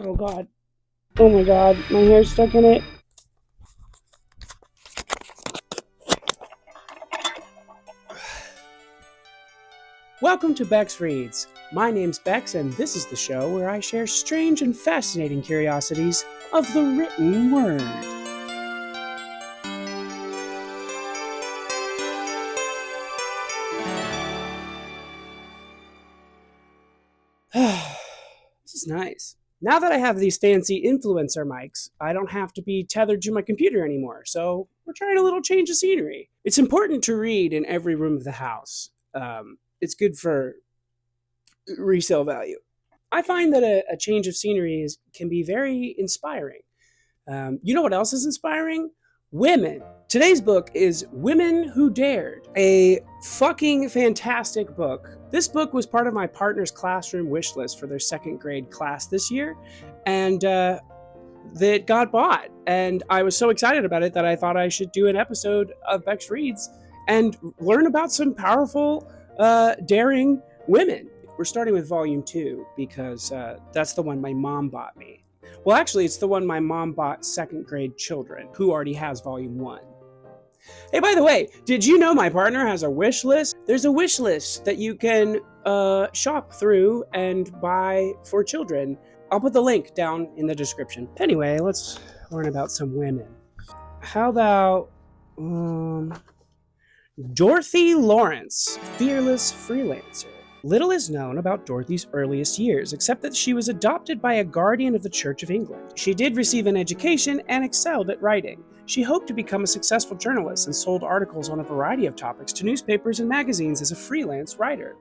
Oh god. Oh my god, my hair's stuck in it. Welcome to Bex Reads. My name's Bex, and this is the show where I share strange and fascinating curiosities of the written word. This is nice. Now that I have these fancy influencer mics, I don't have to be tethered to my computer anymore, so we're trying a little change of scenery. It's important to read in every room of the house. It's good for resale value. I find that a change of scenery can be very inspiring. You know what else is inspiring? Women. Today's book is Women Who Dared, a fucking fantastic book. This book was part of my partner's classroom wish list for their second grade class this year, and that got bought. And I was so excited about it that I thought I should do an episode of Bex Reads and learn about some powerful, daring women. We're starting with volume 2 because that's the one my mom bought me. Well, actually, it's the one my mom bought second grade children, who already has volume 1. Hey, by the way, did you know my partner has a wish list? There's a wish list that you can shop through and buy for children. I'll put the link down in the description. Anyway, let's learn about some women. How about Dorothy Lawrence, fearless freelancer. Little is known about Dorothy's earliest years, except that she was adopted by a guardian of the Church of England. She did receive an education and excelled at writing. She hoped to become a successful journalist and sold articles on a variety of topics to newspapers and magazines as a freelance writer.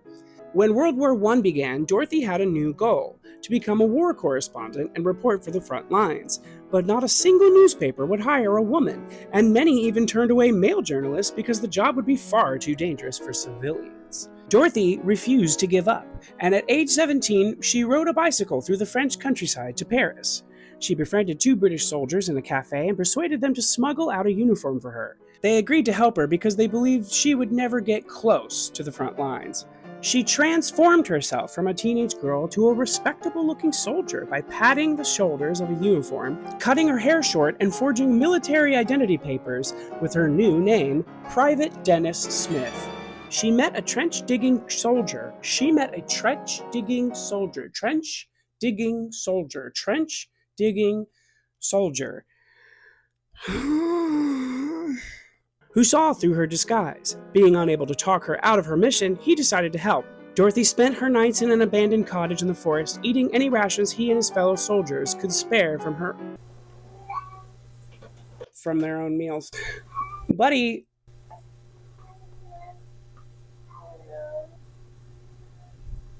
When World War I began, Dorothy had a new goal: to become a war correspondent and report for the front lines. But not a single newspaper would hire a woman, and many even turned away male journalists because the job would be far too dangerous for civilians. Dorothy refused to give up, and at age 17, she rode a bicycle through the French countryside to Paris. She befriended 2 British soldiers in a cafe and persuaded them to smuggle out a uniform for her. They agreed to help her because they believed she would never get close to the front lines. She transformed herself from a teenage girl to a respectable-looking soldier by padding the shoulders of a uniform, cutting her hair short, and forging military identity papers with her new name, Private Dennis Smith. She met a trench-digging soldier. Trench-digging soldier. Who saw through her disguise. Being unable to talk her out of her mission, he decided to help. Dorothy spent her nights in an abandoned cottage in the forest, eating any rations he and his fellow soldiers could spare from their own meals. Buddy,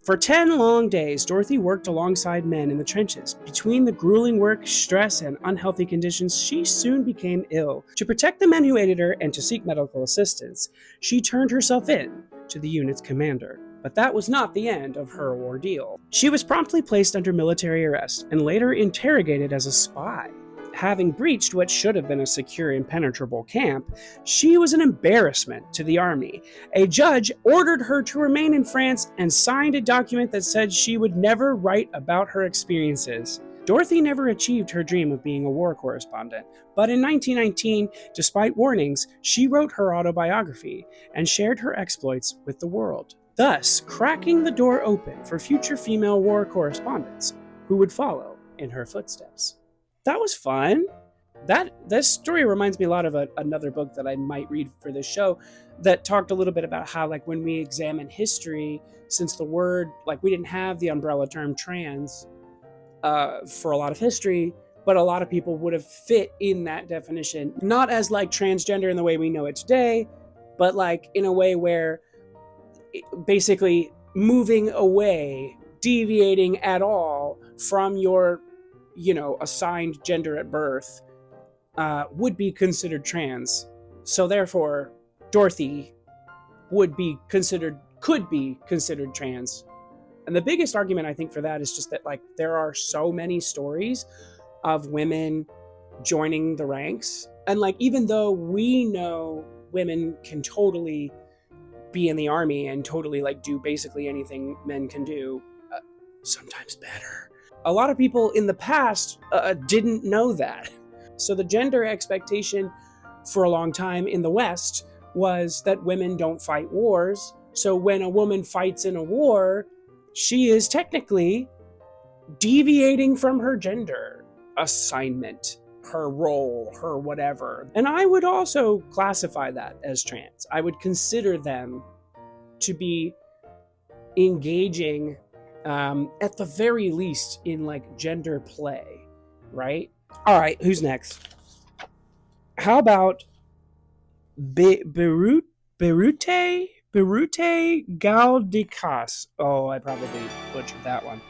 for 10 long days, Dorothy worked alongside men in the trenches. Between the grueling work, stress, and unhealthy conditions, she soon became ill. To protect the men who aided her and to seek medical assistance, she turned herself in to the unit's commander. But that was not the end of her ordeal. She was promptly placed under military arrest and later interrogated as a spy. Having breached what should have been a secure, impenetrable camp, she was an embarrassment to the army. A judge ordered her to remain in France and signed a document that said she would never write about her experiences. Dorothy never achieved her dream of being a war correspondent, but in 1919, despite warnings, she wrote her autobiography and shared her exploits with the world, thus cracking the door open for future female war correspondents who would follow in her footsteps. That was fun. This story reminds me a lot of another book that I might read for this show that talked a little bit about how, like, when we examine history, since the word, like, we didn't have the umbrella term trans for a lot of history, but a lot of people would have fit in that definition, not as like transgender in the way we know it today, but like in a way where basically moving away, deviating at all from your assigned gender at birth would be considered trans. So therefore, Dorothy could be considered trans. And the biggest argument I think for that is just that, like, there are so many stories of women joining the ranks. And like, even though we know women can totally be in the army and totally like do basically anything men can do, sometimes better. A lot of people in the past didn't know that. So the gender expectation for a long time in the West was that women don't fight wars. So when a woman fights in a war, she is technically deviating from her gender assignment, her role, her whatever. And I would also classify that as trans. I would consider them to be engaging, at the very least, in like gender play, right? All right, who's next? How about Biruté Galdikas? Oh, I probably butchered that one.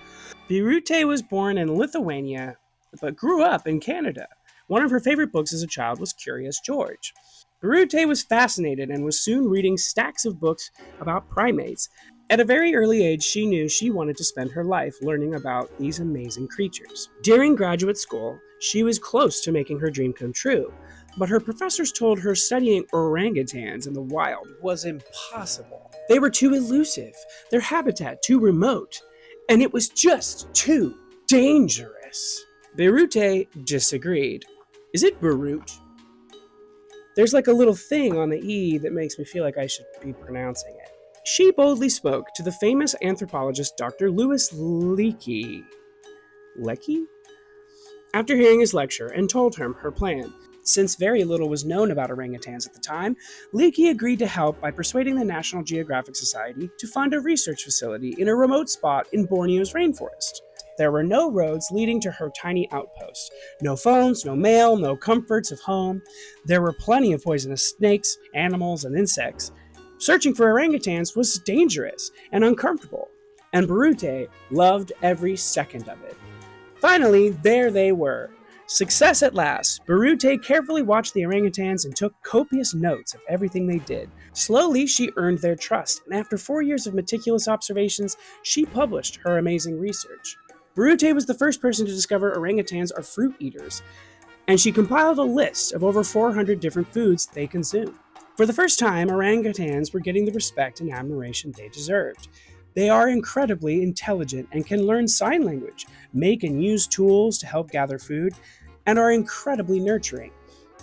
Biruté was born in Lithuania, but grew up in Canada. One of her favorite books as a child was Curious George. Biruté was fascinated and was soon reading stacks of books about primates. At a very early age, she knew she wanted to spend her life learning about these amazing creatures. During graduate school, she was close to making her dream come true, but her professors told her studying orangutans in the wild was impossible. They were too elusive, their habitat too remote, and it was just too dangerous. Biruté disagreed. Is it Beirut? There's like a little thing on the E that makes me feel like I should be pronouncing it. She boldly spoke to the famous anthropologist Dr. Louis Leakey. Leakey? After hearing his lecture and told him her plan. Since very little was known about orangutans at the time, Leakey agreed to help by persuading the National Geographic Society to fund a research facility in a remote spot in Borneo's rainforest. There were no roads leading to her tiny outpost. No phones, no mail, no comforts of home. There were plenty of poisonous snakes, animals, and insects. Searching for orangutans was dangerous and uncomfortable, and Biruté loved every second of it. Finally, there they were. Success at last. Biruté carefully watched the orangutans and took copious notes of everything they did. Slowly, she earned their trust, and after 4 years of meticulous observations, she published her amazing research. Biruté was the first person to discover orangutans are fruit eaters, and she compiled a list of over 400 different foods they consume. For the first time, orangutans were getting the respect and admiration they deserved. They are incredibly intelligent and can learn sign language, make and use tools to help gather food, and are incredibly nurturing.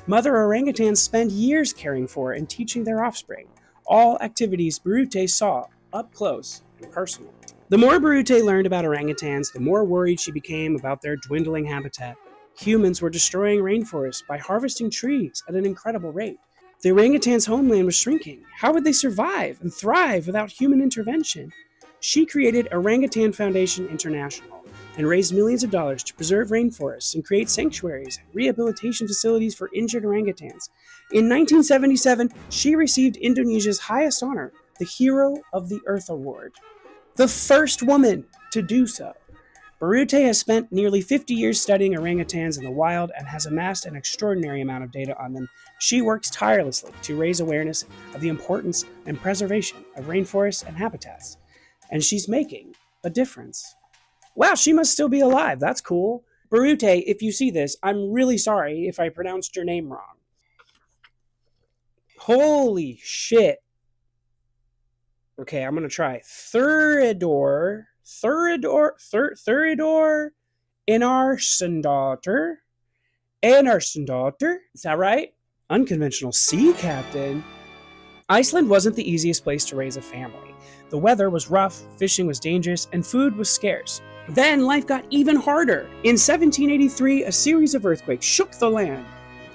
Mother orangutans spend years caring for and teaching their offspring, all activities Biruté saw up close and personal. The more Biruté learned about orangutans, the more worried she became about their dwindling habitat. Humans were destroying rainforests by harvesting trees at an incredible rate. The orangutans' homeland was shrinking. How would they survive and thrive without human intervention? She created Orangutan Foundation International and raised millions of dollars to preserve rainforests and create sanctuaries and rehabilitation facilities for injured orangutans. In 1977, she received Indonesia's highest honor, the Hero of the Earth Award. The first woman to do so. Biruté has spent nearly 50 years studying orangutans in the wild and has amassed an extraordinary amount of data on them. She works tirelessly to raise awareness of the importance and preservation of rainforests and habitats. And she's making a difference. Wow, she must still be alive. That's cool. Biruté, if you see this, I'm really sorry if I pronounced your name wrong. Holy shit. Okay, I'm going to try. Thuríður Einarsdóttir. Is that right? Unconventional sea captain. Iceland wasn't the easiest place to raise a family. The weather was rough, fishing was dangerous, and food was scarce. Then life got even harder. In 1783, a series of earthquakes shook the land.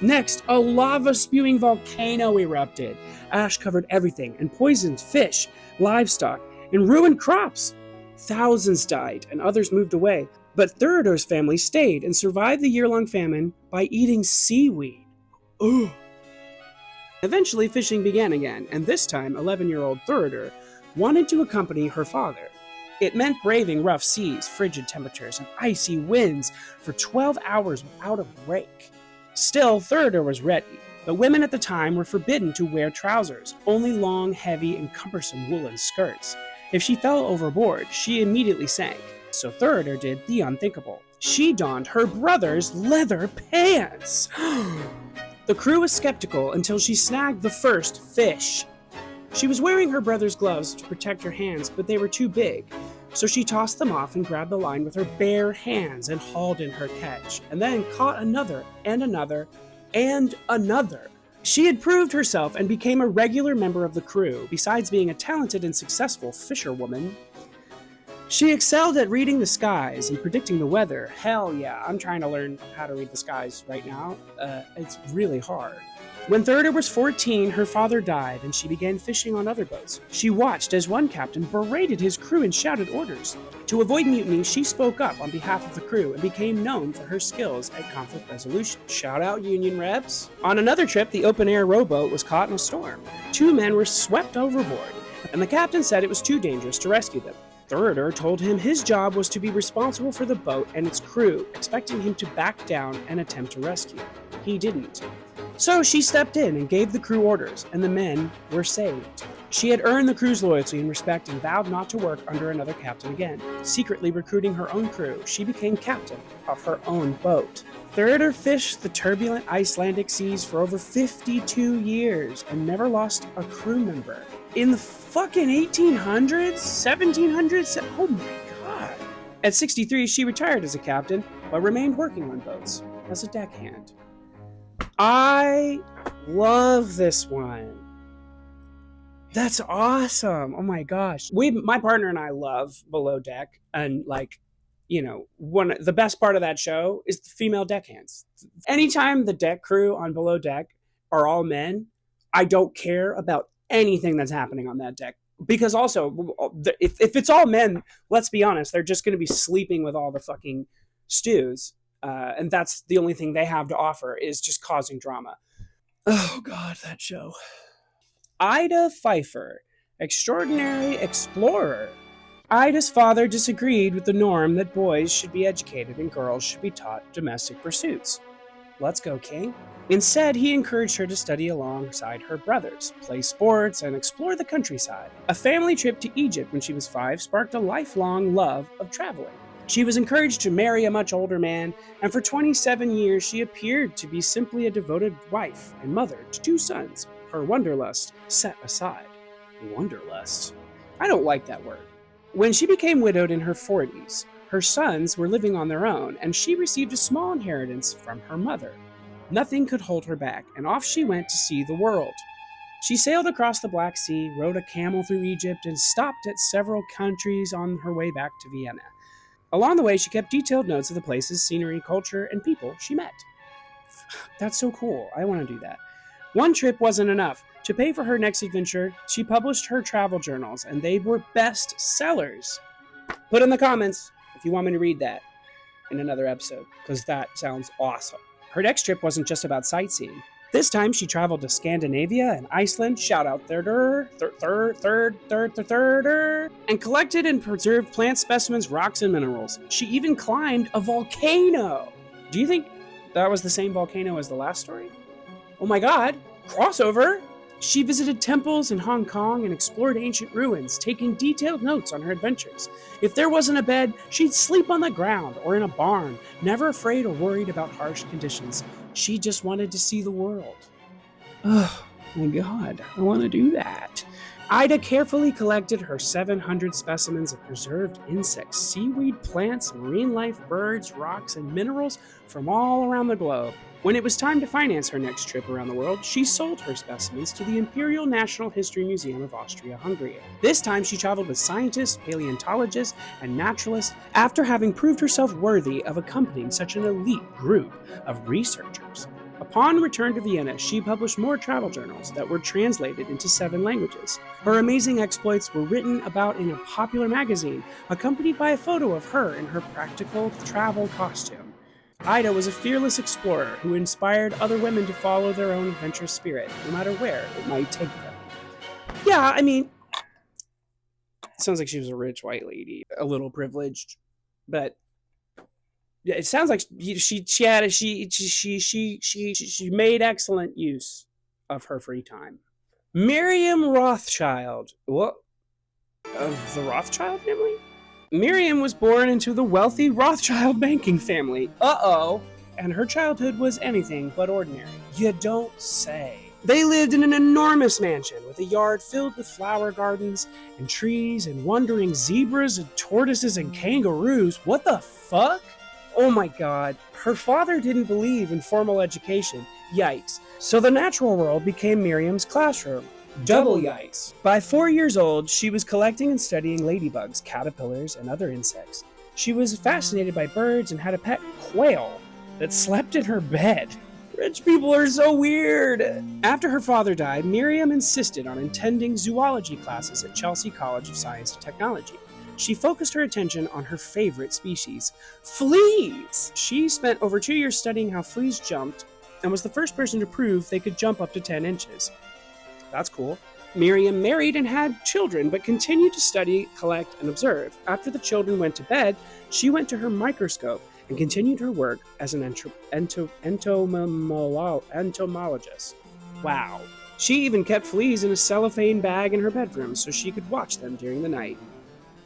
Next, a lava-spewing volcano erupted. Ash covered everything and poisoned fish, livestock, and ruined crops. Thousands died and others moved away, but Thuríður's family stayed and survived the year-long famine by eating seaweed. Ugh. Eventually, fishing began again, and this time, 11-year-old Thuríður wanted to accompany her father. It meant braving rough seas, frigid temperatures, and icy winds for 12 hours without a break. Still, Thuríður was ready, but women at the time were forbidden to wear trousers, only long, heavy, and cumbersome woolen skirts. If she fell overboard, she immediately sank, so Thuríður did the unthinkable. She donned her brother's leather pants! The crew was skeptical until she snagged the first fish. She was wearing her brother's gloves to protect her hands, but they were too big. So she tossed them off and grabbed the line with her bare hands and hauled in her catch, and then caught another and another and another. She had proved herself and became a regular member of the crew, besides being a talented and successful fisherwoman. She excelled at reading the skies and predicting the weather. Hell yeah, I'm trying to learn how to read the skies right now. It's really hard. When Thuríður was 14, her father died and she began fishing on other boats. She watched as one captain berated his crew and shouted orders. To avoid mutiny, she spoke up on behalf of the crew and became known for her skills at conflict resolution. Shout out Union reps. On another trip, the open-air rowboat was caught in a storm. 2 men were swept overboard, and the captain said it was too dangerous to rescue them. Thuríður told him his job was to be responsible for the boat and its crew, expecting him to back down and attempt to rescue. He didn't. So she stepped in and gave the crew orders, and the men were saved. She had earned the crew's loyalty and respect and vowed not to work under another captain again. Secretly recruiting her own crew, she became captain of her own boat. Thuríður fished the turbulent Icelandic seas for over 52 years and never lost a crew member. In the fucking 1800s? 1700s? Oh my god. At 63, she retired as a captain, but remained working on boats as a deckhand. I love this one. That's awesome. Oh my gosh. My partner and I love Below Deck, and the best part of that show is the female deckhands. Anytime the deck crew on Below Deck are all men, I don't care about anything that's happening on that deck. Because also, if it's all men, let's be honest, they're just going to be sleeping with all the fucking stews. And that's the only thing they have to offer, is just causing drama. Oh god, that show. Ida Pfeiffer, extraordinary explorer. Ida's father disagreed with the norm that boys should be educated and girls should be taught domestic pursuits. Let's go, King. Instead, he encouraged her to study alongside her brothers, play sports, and explore the countryside. A family trip to Egypt when she was 5 sparked a lifelong love of traveling. She was encouraged to marry a much older man, and for 27 years she appeared to be simply a devoted wife and mother to 2 sons, her wanderlust set aside. Wanderlust? I don't like that word. When she became widowed in her 40s, her sons were living on their own, and she received a small inheritance from her mother. Nothing could hold her back, and off she went to see the world. She sailed across the Black Sea, rode a camel through Egypt, and stopped at several countries on her way back to Vienna. Along the way, she kept detailed notes of the places, scenery, culture, and people she met. That's so cool. I want to do that. One trip wasn't enough. To pay for her next adventure, she published her travel journals, and they were best sellers. Put in the comments if you want me to read that in another episode, because that sounds awesome. Her next trip wasn't just about sightseeing. This time, she traveled to Scandinavia and Iceland, shout out and collected and preserved plant specimens, rocks, and minerals. She even climbed a volcano. Do you think that was the same volcano as the last story? Oh my god, crossover! She visited temples in Hong Kong and explored ancient ruins, taking detailed notes on her adventures. If there wasn't a bed, she'd sleep on the ground or in a barn, never afraid or worried about harsh conditions. She just wanted to see the world. Oh my god, I want to do that. Ida carefully collected her 700 specimens of preserved insects, seaweed, plants, marine life, birds, rocks, and minerals from all around the globe. When it was time to finance her next trip around the world, she sold her specimens to the Imperial Natural History Museum of Austria-Hungary. This time she traveled with scientists, paleontologists, and naturalists after having proved herself worthy of accompanying such an elite group of researchers. Upon return to Vienna, she published more travel journals that were translated into 7 languages. Her amazing exploits were written about in a popular magazine, accompanied by a photo of her in her practical travel costume. Ida was a fearless explorer who inspired other women to follow their own adventurous spirit, no matter where it might take them. Yeah, I mean, it sounds like she was a rich white lady, a little privileged, but it sounds like she made excellent use of her free time. Miriam Rothschild. What? Of the Rothschild family? Miriam was born into the wealthy Rothschild banking family. Uh-oh. And her childhood was anything but ordinary. You don't say. They lived in an enormous mansion with a yard filled with flower gardens and trees and wandering zebras and tortoises and kangaroos. What the fuck? Oh my god. Her father didn't believe in formal education. Yikes. So the natural world became Miriam's classroom. Double yikes. By 4 years old, she was collecting and studying ladybugs, caterpillars, and other insects. She was fascinated by birds and had a pet quail that slept in her bed. Rich people are so weird. After her father died, Miriam insisted on attending zoology classes at Chelsea College of Science and Technology. She focused her attention on her favorite species, fleas. She spent over 2 years studying how fleas jumped and was the first person to prove they could jump up to 10 inches. That's cool. Miriam married and had children, but continued to study, collect, and observe. After the children went to bed, she went to her microscope and continued her work as an entomologist. Wow. She even kept fleas in a cellophane bag in her bedroom so she could watch them during the night.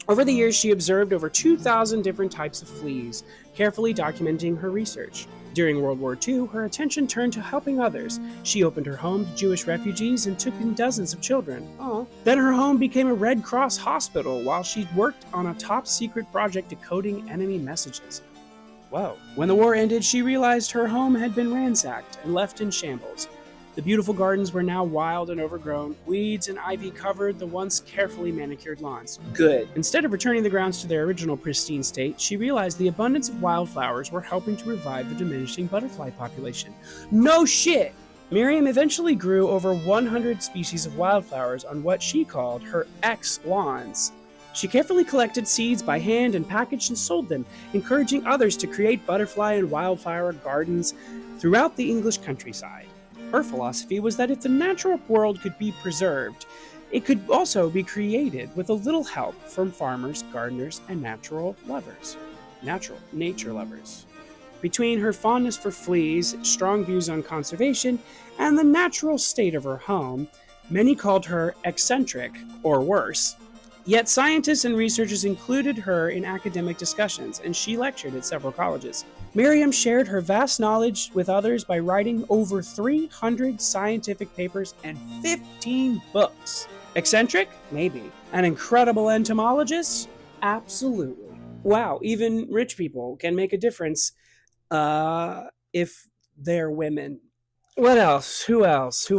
Over the years, she observed over 2,000 different types of fleas, carefully documenting her research. During World War II, her attention turned to helping others. She opened her home to Jewish refugees and took in dozens of children. Aww. Then her home became a Red Cross hospital while she worked on a top-secret project decoding enemy messages. Whoa. When the war ended, she realized her home had been ransacked and left in shambles. The beautiful gardens were now wild and overgrown. Weeds and ivy covered the once carefully manicured lawns. Good. Instead of returning the grounds to their original pristine state, she realized the abundance of wildflowers were helping to revive the diminishing butterfly population. No shit! Miriam eventually grew over 100 species of wildflowers on what she called her X-lawns. She carefully collected seeds by hand and packaged and sold them, encouraging others to create butterfly and wildflower gardens throughout the English countryside. Her philosophy was that if the natural world could be preserved, it could also be created with a little help from farmers, gardeners, and nature lovers. Between her fondness for fleas, strong views on conservation, and the natural state of her home, many called her eccentric, or worse. Yet scientists and researchers included her in academic discussions, and she lectured at several colleges. Miriam shared her vast knowledge with others by writing over 300 scientific papers and 15 books. Eccentric? Maybe. An incredible entomologist? Absolutely. Wow, even rich people can make a difference if they're women. What else? Who else?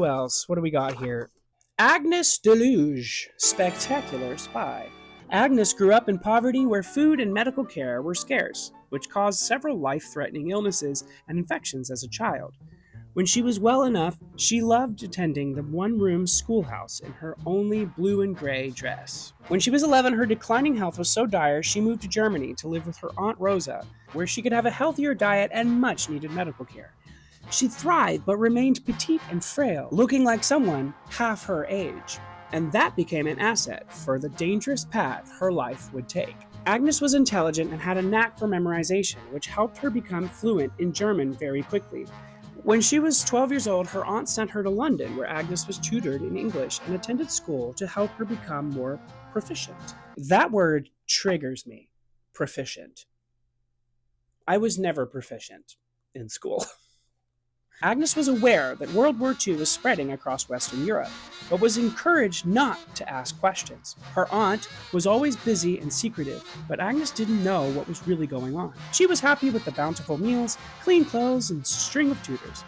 What do we got here? Agnes Delluge, spectacular spy. Agnes grew up in poverty where food and medical care were scarce, which caused several life-threatening illnesses and infections as a child. When she was well enough, she loved attending the one-room schoolhouse in her only blue and gray dress. When she was 11, her declining health was so dire she moved to Germany to live with her Aunt Rosa, where she could have a healthier diet and much-needed medical care. She thrived but remained petite and frail, looking like someone half her age. And that became an asset for the dangerous path her life would take. Agnes was intelligent and had a knack for memorization, which helped her become fluent in German very quickly. When she was 12 years old, her aunt sent her to London, where Agnes was tutored in English and attended school to help her become more proficient. That word triggers me. Proficient. I was never proficient in school. Agnes was aware that World War II was spreading across Western Europe, but was encouraged not to ask questions. Her aunt was always busy and secretive, but Agnes didn't know what was really going on. She was happy with the bountiful meals, clean clothes, and string of tutors.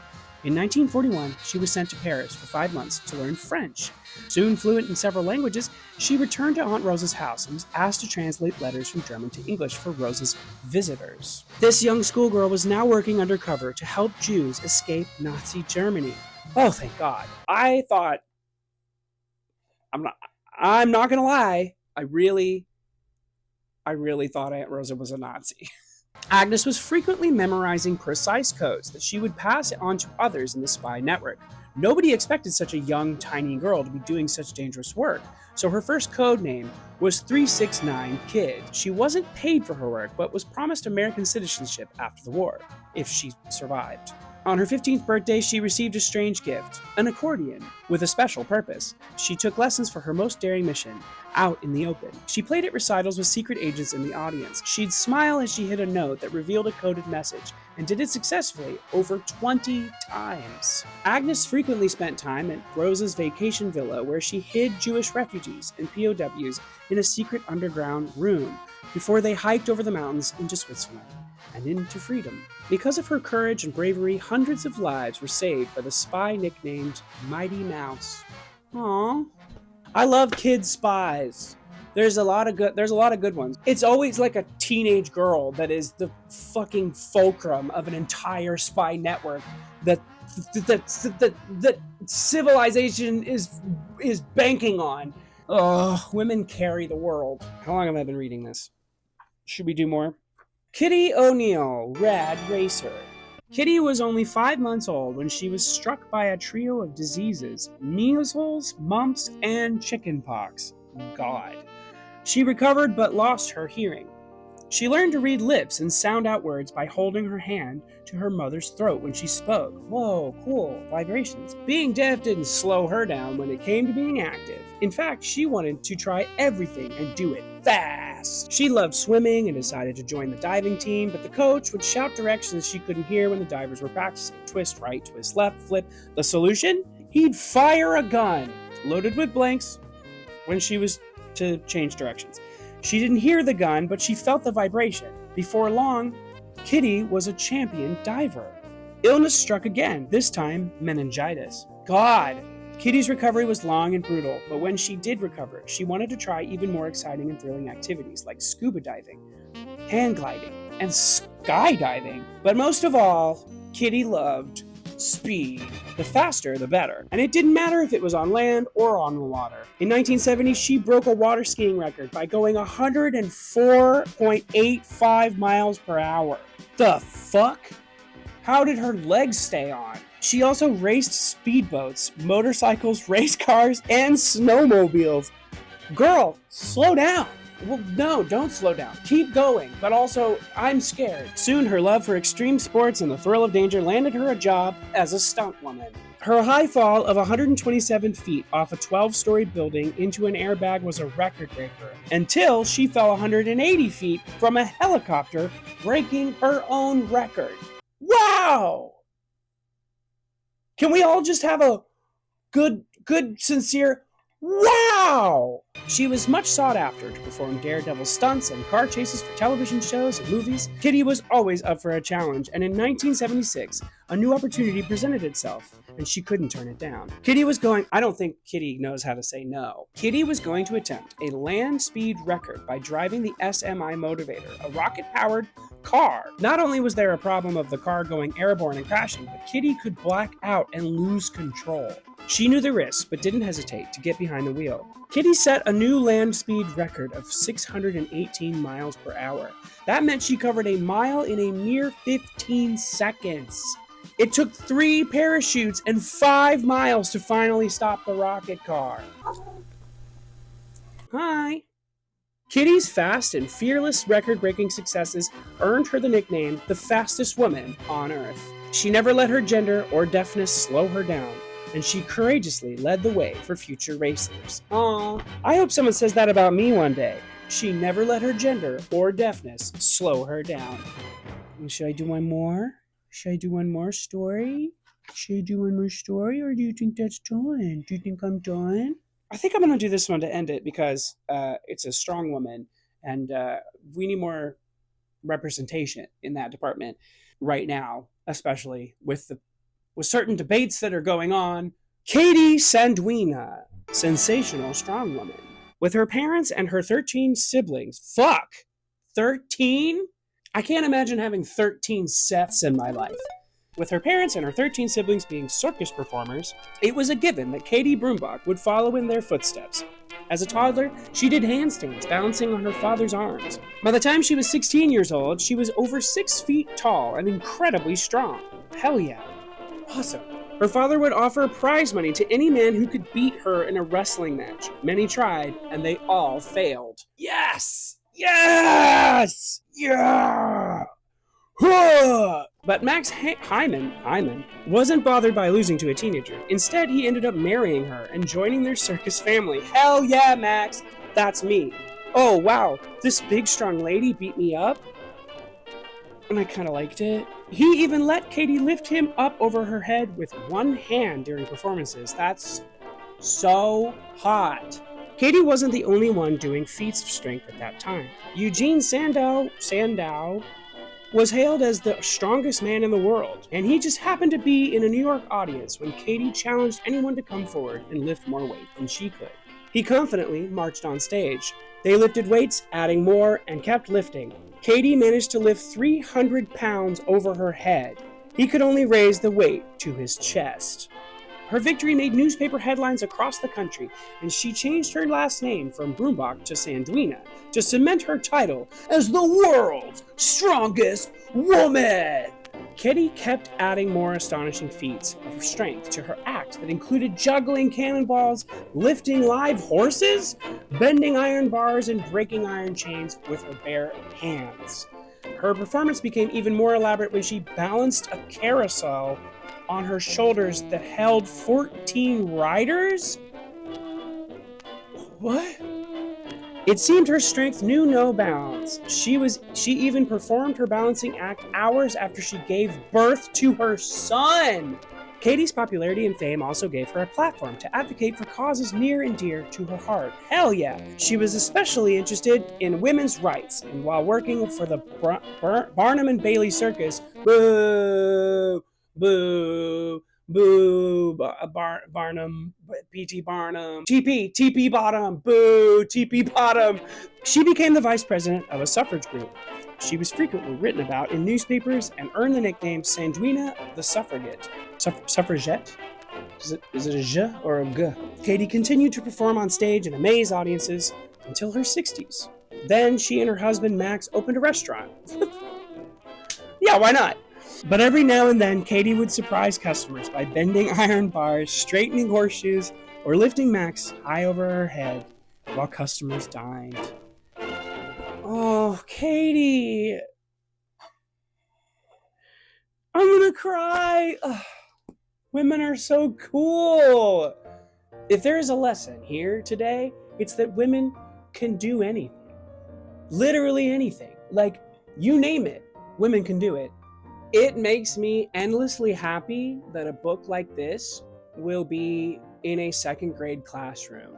In 1941, she was sent to Paris for 5 months to learn French. Soon fluent in several languages, she returned to Aunt Rosa's house and was asked to translate letters from German to English for Rosa's visitors. This young schoolgirl was now working undercover to help Jews escape Nazi Germany. Oh, thank God. I'm not gonna lie, I really thought Aunt Rosa was a Nazi. Agnes was frequently memorizing precise codes that she would pass on to others in the spy network. Nobody expected such a young, tiny girl to be doing such dangerous work, so her first code name was 369 Kid. She wasn't paid for her work, but was promised American citizenship after the war, if she survived. On her 15th birthday, she received a strange gift, an accordion, with a special purpose. She took lessons for her most daring mission. out in the open. She played at recitals with secret agents in the audience. She'd smile as she hit a note that revealed a coded message, and did it successfully over 20 times. Agnes frequently spent time at Rose's vacation villa, where she hid Jewish refugees and POWs in a secret underground room before they hiked over the mountains into Switzerland and into freedom. Because of her courage and bravery, hundreds of lives were saved by the spy nicknamed Mighty Mouse. Aww. I love kid spies. There's a lot of good ones. It's always like a teenage girl that is the fucking fulcrum of an entire spy network that civilization is banking on. Ugh, women carry the world. How long have I been reading this? Should we do more? Kitty O'Neill, Rad Racer. Kitty was only 5 months old when she was struck by a trio of diseases: measles, mumps, and chickenpox. God. She recovered but lost her hearing. She learned to read lips and sound out words by holding her hand to her mother's throat when she spoke. Whoa, cool, vibrations. Being deaf didn't slow her down when it came to being active. In fact, she wanted to try everything and do it fast. She loved swimming and decided to join the diving team, but the coach would shout directions she couldn't hear when the divers were practicing. Twist right, twist left, flip. The solution? He'd fire a gun loaded with blanks when she was to change directions. She didn't hear the gun, but she felt the vibration. Before long, Kitty was a champion diver. Illness struck again, this time meningitis. God! Kitty's recovery was long and brutal, but when she did recover, she wanted to try even more exciting and thrilling activities like scuba diving, hang gliding, and skydiving. But most of all, Kitty loved speed. The faster, the better. And it didn't matter if it was on land or on the water. In 1970, she broke a water skiing record by going 104.85 miles per hour. The fuck? How did her legs stay on? She also raced speedboats, motorcycles, race cars, and snowmobiles. Girl, slow down. Well, no, don't slow down. Keep going. But also, I'm scared. Soon, her love for extreme sports and the thrill of danger landed her a job as a stunt woman. Her high fall of 127 feet off a 12-story building into an airbag was a record breaker, until she fell 180 feet from a helicopter, breaking her own record. Wow! Can we all just have a good, sincere wow? She was much sought after to perform daredevil stunts and car chases for television shows and movies. Kitty was always up for a challenge, and in 1976, a new opportunity presented itself, and she couldn't turn it down. I don't think Kitty knows how to say no. Kitty was going to attempt a land speed record by driving the SMI Motivator, a rocket-powered car. Not only was there a problem of the car going airborne and crashing, but Kitty could black out and lose control. She knew the risks, but didn't hesitate to get behind the wheel. Kitty set a new land speed record of 618 miles per hour. That meant she covered a mile in a mere 15 seconds. It took 3 parachutes and 5 miles to finally stop the rocket car. Hi. Kitty's fast and fearless record-breaking successes earned her the nickname the fastest woman on Earth. She never let her gender or deafness slow her down, and she courageously led the way for future racers. Aww, I hope someone says that about me one day. She never let her gender or deafness slow her down. Should I do one more? Should I do one more story? Or do you think that's done? Do you think I'm done? I think I'm going to do this one to end it because it's a strong woman, and we need more representation in that department right now, especially with certain debates that are going on. Katie Sandwina, sensational strong woman. With her parents and her 13 siblings. Fuck! 13? I can't imagine having 13 Seths in my life. With her parents and her 13 siblings being circus performers, it was a given that Katie Broombach would follow in their footsteps. As a toddler, she did handstands, balancing on her father's arms. By the time she was 16 years old, she was over 6 feet tall and incredibly strong. Hell yeah. Awesome. Her father would offer prize money to any man who could beat her in a wrestling match. Many tried, and they all failed. Yes! Yes! Yeah! But Max Hyman wasn't bothered by losing to a teenager. Instead, he ended up marrying her and joining their circus family. Hell yeah, Max! That's me. Oh, wow, this big strong lady beat me up. And I kind of liked it. He even let Katie lift him up over her head with one hand during performances. That's so hot. Katie wasn't the only one doing feats of strength at that time. Eugene Sandow was hailed as the strongest man in the world, and he just happened to be in a New York audience when Katie challenged anyone to come forward and lift more weight than she could. He confidently marched on stage. They lifted weights, adding more, and kept lifting. Katie managed to lift 300 pounds over her head. He could only raise the weight to his chest. Her victory made newspaper headlines across the country, and she changed her last name from Brumbach to Sandwina to cement her title as the world's strongest woman. Katie kept adding more astonishing feats of strength to her act that included juggling cannonballs, lifting live horses, bending iron bars, and breaking iron chains with her bare hands. Her performance became even more elaborate when she balanced a carousel on her shoulders that held 14 riders? What? It seemed her strength knew no bounds. She even performed her balancing act hours after she gave birth to her son. Katie's popularity and fame also gave her a platform to advocate for causes near and dear to her heart. Hell yeah! She was especially interested in women's rights, and while working for the Barnum and Bailey Circus, boo, boo, boo, Barnum, P.T. Barnum, TP Bottom, boo, TP Bottom. She became the vice president of a suffrage group. She was frequently written about in newspapers and earned the nickname Sandwina the Suffragette. Suffragette? Is it a J or a G? Katie continued to perform on stage and amaze audiences until her 60s. Then she and her husband Max opened a restaurant. Yeah, why not? But every now and then, Katie would surprise customers by bending iron bars, straightening horseshoes, or lifting Max high over her head while customers dined. Oh, Katie! I'm gonna cry! Ugh. Women are so cool! If there is a lesson here today, it's that women can do anything. Literally anything. Like, you name it, women can do it. It makes me endlessly happy that a book like this will be in a second grade classroom.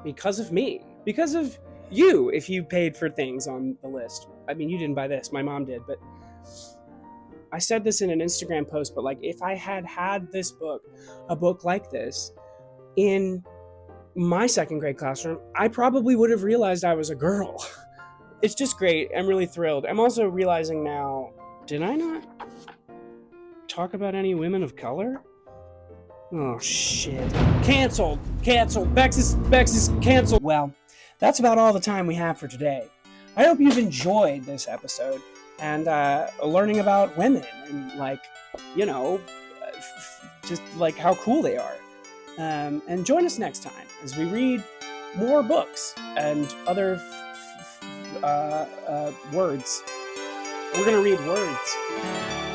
Because of me. Because of you, if you paid for things on the list. I mean, you didn't buy this, my mom did, but I said this in an Instagram post, but like, if I had this book, a book like this, in my second grade classroom, I probably would have realized I was a girl. It's just great. I'm really thrilled. I'm also realizing now, did I not talk about any women of color? Oh, shit. Canceled. Bex is canceled. Well, that's about all the time we have for today. I hope you've enjoyed this episode and learning about women and, like, you know, just like how cool they are. And join us next time as we read more books and other words. We're gonna read words.